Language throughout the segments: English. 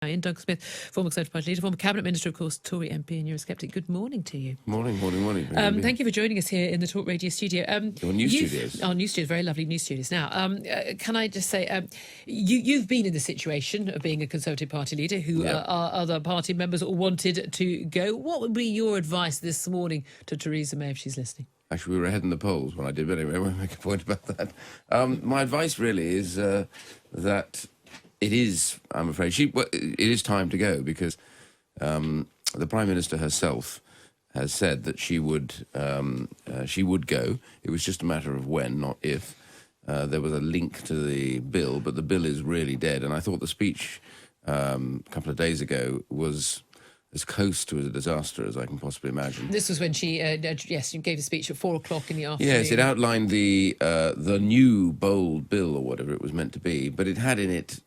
Iain Duncan, former Conservative Party leader, former Cabinet Minister, of course, Tory MP and Eurosceptic. Good morning to you. Morning. Thank you for joining us here in the Talk Radio studio. Your new studios. Our new studios, very lovely new studios. Now, can I just say, you've been in the situation of being a Conservative Party leader who our other party members wanted to go. What would be your advice this morning to Theresa May if she's listening? Actually, we were ahead in the polls when I did, but anyway, I won't make a point about that. My advice really is that it is, I'm afraid, it is time to go, because the Prime Minister herself has said that she would go. It was just a matter of when, not if. There was a link to the bill, but the bill is really dead. And I thought the speech a couple of days ago was as close to a disaster as I can possibly imagine. This was when she gave a speech at 4 o'clock in the afternoon. Yes, it outlined the new bold bill, or whatever it was meant to be, but it had in it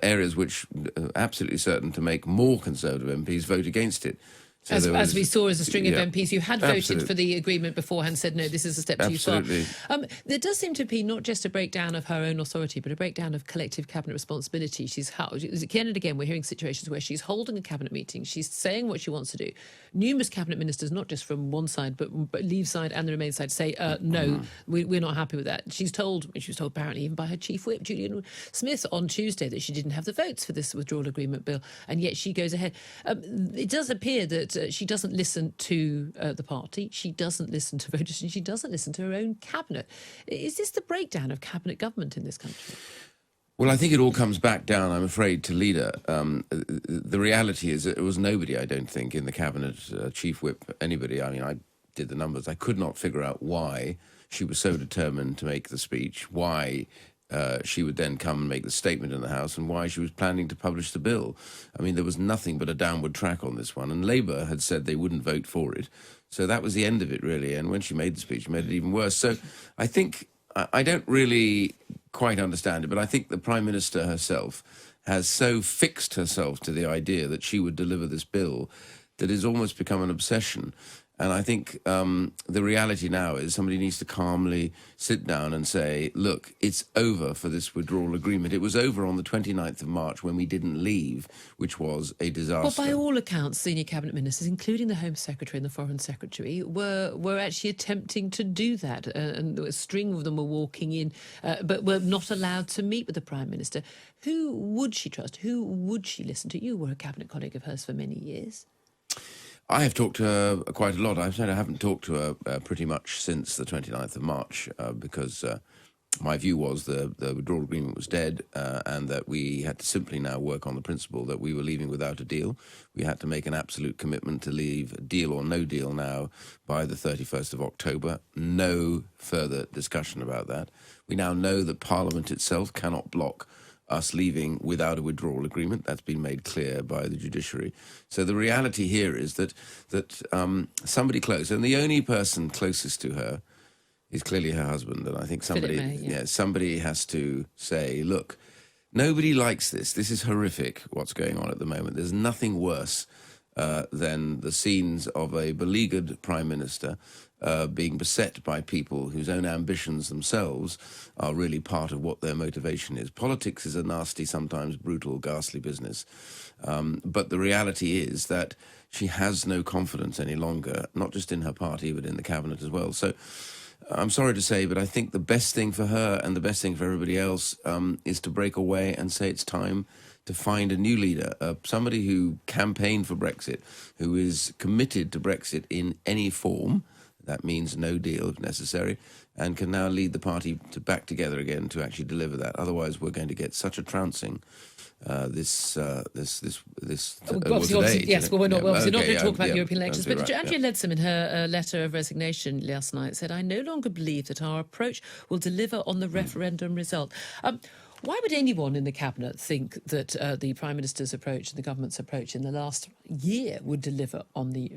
areas which are absolutely certain to make more Conservative MPs vote against it. So as we saw as a string of MPs who had voted for the agreement beforehand said, no, this is a step too far. There does seem to be not just a breakdown of her own authority, but a breakdown of collective cabinet responsibility. Again and again, we're hearing situations where she's holding a cabinet meeting, she's saying what she wants to do. Numerous cabinet ministers, not just from one side, but Leave side and the Remain side, say, no, we're not happy with that. She was told apparently even by her chief whip, Julia Smith, on Tuesday that she didn't have the votes for this withdrawal agreement bill, and yet she goes ahead. It does appear that she doesn't listen to the party, she doesn't listen to voters, and she doesn't listen to her own cabinet. Is this the breakdown of cabinet government in this country? Well, I think it all comes back down, I'm afraid, to leader. The reality is that it was nobody, I don't think, in the cabinet, chief whip, anybody. I mean, I did the numbers. I could not figure out why she was so determined to make the speech, why she would then come and make the statement in the House, and why she was planning to publish the bill. I mean, there was nothing but a downward track on this one, and Labour had said they wouldn't vote for it. So that was the end of it, really, and when she made the speech, she made it even worse. So I think, I don't really quite understand it, but I think the Prime Minister herself has so fixed herself to the idea that she would deliver this bill that it's almost become an obsession. And I think the reality now is somebody needs to calmly sit down and say, look, it's over for this withdrawal agreement. It was over on the 29th of March when we didn't leave, which was a disaster. Well, by all accounts, senior cabinet ministers, including the Home Secretary and the Foreign Secretary, were actually attempting to do that. And a string of them were walking in, but were not allowed to meet with the Prime Minister. Who would she trust? Who would she listen to? You were a cabinet colleague of hers for many years. I have talked to her quite a lot. I've said I haven't talked to her pretty much since the 29th of March because my view was the withdrawal agreement was dead and that we had to simply now work on the principle that we were leaving without a deal. We had to make an absolute commitment to leave, deal or no deal now, by the 31st of October. No further discussion about that. We now know that Parliament itself cannot block us leaving without a withdrawal agreement. That's been made clear by the judiciary. So the reality here is that somebody close, and the only person closest to her is clearly her husband. And I think somebody has to say, look, nobody likes this. This is horrific, what's going on at the moment. There's nothing worse than the scenes of a beleaguered Prime Minister being beset by people whose own ambitions themselves are really part of what their motivation is. Politics is a nasty, sometimes brutal, ghastly business. But the reality is that she has no confidence any longer, not just in her party, but in the cabinet as well. So I'm sorry to say, but I think the best thing for her and the best thing for everybody else is to break away and say it's time to find a new leader, somebody who campaigned for Brexit, who is committed to Brexit in any form. That means no deal if necessary, and can now lead the party back together again to actually deliver that. Otherwise, we're going to get such a trouncing we're not going to talk about European elections, but Andrea Leadsom, in her letter of resignation last night, said, I no longer believe that our approach will deliver on the referendum result. Why would anyone in the Cabinet think that the Prime Minister's approach and the government's approach in the last year would deliver on the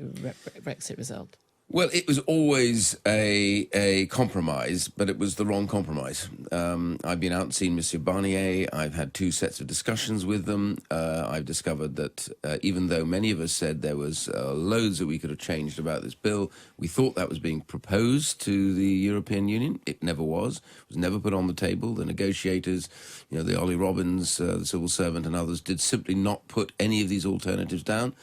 Brexit result? Well, it was always a compromise, but it was the wrong compromise. I've been out and seen Monsieur Barnier. I've had 2 sets of discussions with them. I've discovered that even though many of us said there was loads that we could have changed about this bill, we thought that was being proposed to the European Union. It never was. It was never put on the table. The negotiators, the Ollie Robbins, the civil servant and others did simply not put any of these alternatives down.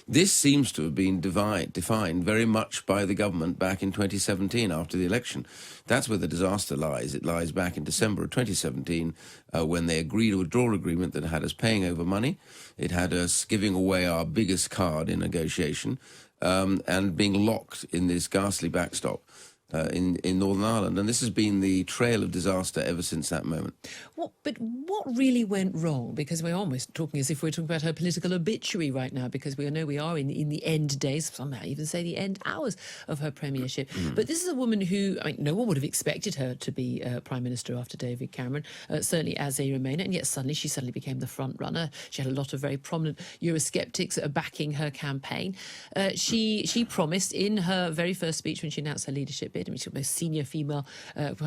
This seems to have been defined very much by the government back in 2017 after the election. That's where the disaster lies. It lies back in December of 2017 when they agreed a withdrawal agreement that had us paying over money. It had us giving away our biggest card in negotiation and being locked in this ghastly backstop in Northern Ireland. And this has been the trail of disaster ever since that moment. But what really went wrong? Because we're almost talking as if we're talking about her political obituary right now, because we know we are in the end days, some might even say the end hours of her premiership. But this is a woman who, no one would have expected her to be Prime Minister after David Cameron, certainly as a Remainer, and yet she suddenly became the front runner. She had a lot of very prominent Eurosceptics backing her campaign. She promised in her very first speech when she announced her leadership bid, she's the most senior female,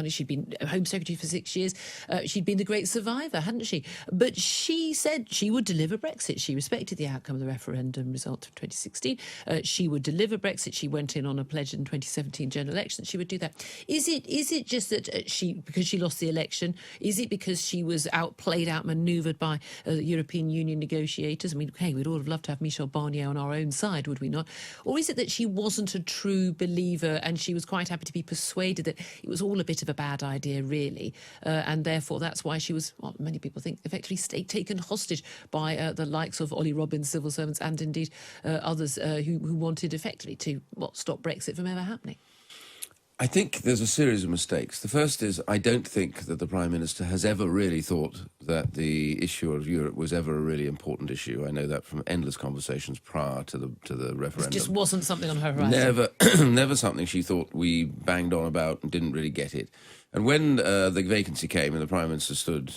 she'd been Home Secretary for 6 years, she'd been the great survivor, hadn't she? But she said she would deliver Brexit. She respected the outcome of the referendum result of 2016. She would deliver Brexit. She went in on a pledge in 2017 general election. She would do that. Is it just that because she lost the election, is it because she was outmanoeuvred by the European Union negotiators? Hey, we'd all have loved to have Michel Barnier on our own side, would we not? Or is it that she wasn't a true believer and she was quite happy to be persuaded that it was all a bit of a bad idea, really, and therefore that's why she was, what many people think, effectively taken hostage by the likes of Ollie Robbins, civil servants, and indeed others who wanted effectively to stop Brexit from ever happening? I think there's a series of mistakes. The first is I don't think that the Prime Minister has ever really thought that the issue of Europe was ever a really important issue. I know that from endless conversations prior to the referendum. It just wasn't something on her horizon. Never something she thought we banged on about and didn't really get it. And when the vacancy came and the Prime Minister stood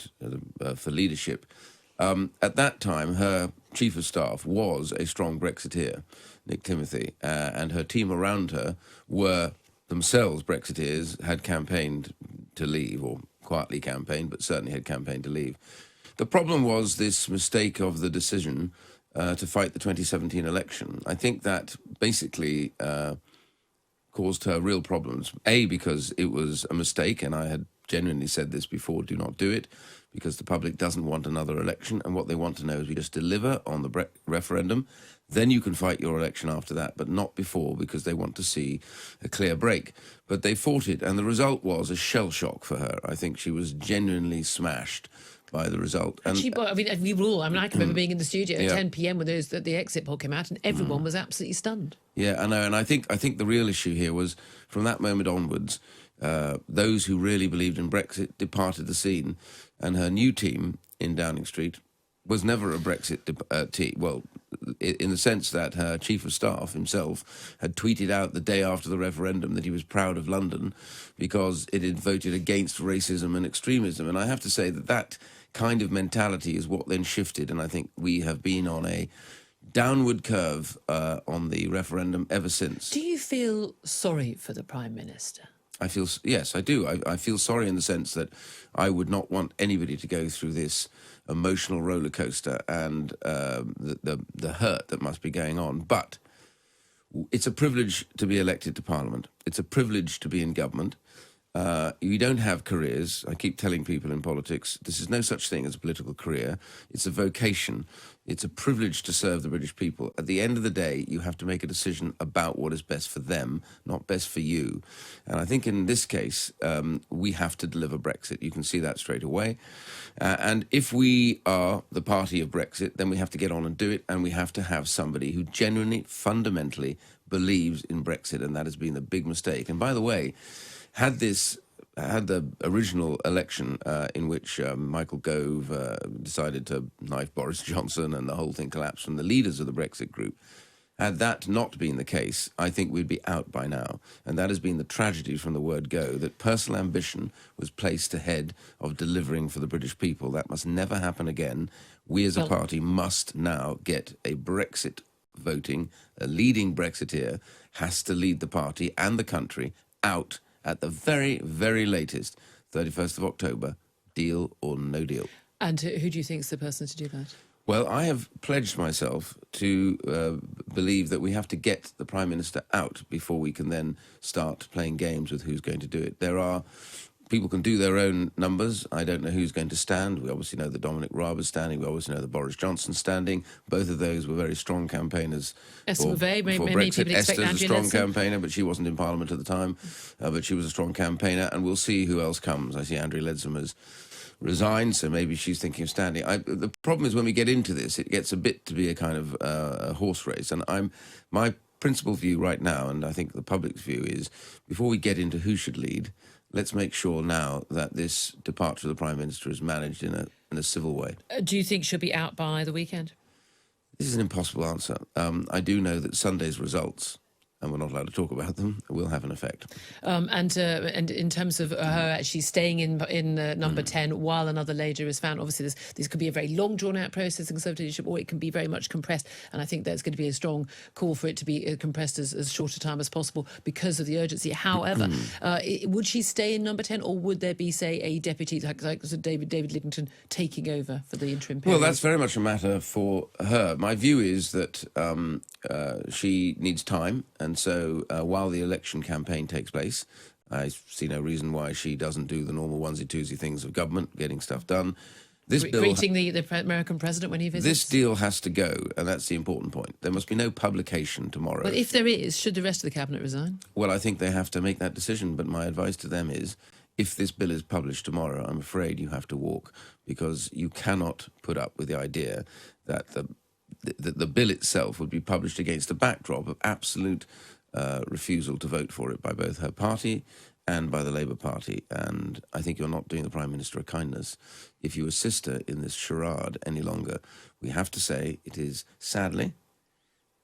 for leadership, at that time her Chief of Staff was a strong Brexiteer, Nick Timothy, and her team around her were themselves Brexiteers, had campaigned to leave, or quietly campaigned, but certainly had campaigned to leave. The problem was this mistake of the decision to fight the 2017 election. I think that basically caused her real problems. A, because it was a mistake, and I had genuinely said this before, do not do it, because the public doesn't want another election, and what they want to know is we just deliver on the referendum, then you can fight your election after that, but not before, because they want to see a clear break. But they fought it, and the result was a shell shock for her. I think she was genuinely smashed by the result. And we were all, I can remember being in the studio at 10 p.m. when the exit poll came out, and everyone was absolutely stunned. Yeah, I know, and I think the real issue here was, from that moment onwards, those who really believed in Brexit departed the scene, and her new team in Downing Street was never a Brexit team. Well, in the sense that her Chief of Staff himself had tweeted out the day after the referendum that he was proud of London because it had voted against racism and extremism. And I have to say that kind of mentality is what then shifted, and I think we have been on a downward curve on the referendum ever since. Do you feel sorry for the Prime Minister? Yes, I do. I feel sorry in the sense that I would not want anybody to go through this emotional roller coaster and the hurt that must be going on. But it's a privilege to be elected to Parliament. It's a privilege to be in government. You don't have careers. I keep telling people in politics, this is no such thing as a political career. It's a vocation. It's a privilege to serve the British people. At the end of the day, you have to make a decision about what is best for them, not best for you. And I think in this case, we have to deliver Brexit. You can see that straight away. And if we are the party of Brexit, then we have to get on and do it. And we have to have somebody who genuinely, fundamentally believes in Brexit. And that has been the big mistake. And by the way, had the original election in which Michael Gove decided to knife Boris Johnson and the whole thing collapsed from the leaders of the Brexit group, had that not been the case, I think we'd be out by now. And that has been the tragedy from the word go, that personal ambition was placed ahead of delivering for the British people. That must never happen again. We as a party must now get a Brexit voting, a leading Brexiteer, has to lead the party and the country out at the very, very latest, 31st of October, deal or no deal. And who do you think is the person to do that? Well, I have pledged myself to believe that we have to get the Prime Minister out before we can then start playing games with who's going to do it. People can do their own numbers. I don't know who's going to stand. We obviously know that Dominic Raab is standing. We obviously know that Boris Johnson's standing. Both of those were very strong campaigners for Brexit. Esther's a strong campaigner, but she wasn't in Parliament at the time. But she was a strong campaigner, and we'll see who else comes. I see Andrea Leadsom has resigned, so maybe she's thinking of standing. The problem is when we get into this, it gets a bit to be a kind of a horse race. And my principal view right now, and I think the public's view, is before we get into who should lead, let's make sure now that this departure of the Prime Minister is managed in a civil way. Do you think she'll be out by the weekend? This is an impossible answer. I do know that Sunday's results, and we're not allowed to talk about them, will have an effect. And in terms of her actually staying in number 10 while another leader is found, obviously this could be a very long, drawn-out process in Conservative leadership, or it can be very much compressed, and I think there's going to be a strong call for it to be compressed as short a time as possible because of the urgency. However, would she stay in number 10, or would there be, say, a deputy like David Lidington taking over for the interim period? Well, that's very much a matter for her. My view is that she needs time, and so while the election campaign takes place, I see no reason why she doesn't do the normal onesie-twosie things of government, getting stuff done. Greeting the American president when he visits? This deal has to go, and that's the important point. There must be no publication tomorrow. But if there is, should the rest of the Cabinet resign? Well, I think they have to make that decision, but my advice to them is, if this bill is published tomorrow, I'm afraid you have to walk, because you cannot put up with the idea that the bill itself would be published against a backdrop of absolute refusal to vote for it by both her party and by the Labour Party. And I think you're not doing the Prime Minister a kindness if you assist her in this charade any longer. We have to say it is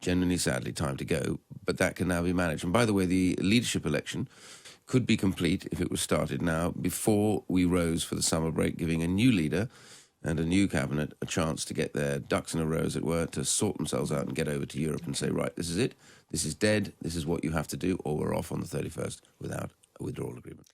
genuinely sadly, time to go, but that can now be managed. And by the way, the leadership election could be complete if it was started now, before we rose for the summer break, giving a new leader and a new cabinet a chance to get their ducks in a row, as it were, to sort themselves out and get over to Europe and say, right, this is it, this is dead, this is what you have to do, or we're off on the 31st without a withdrawal agreement.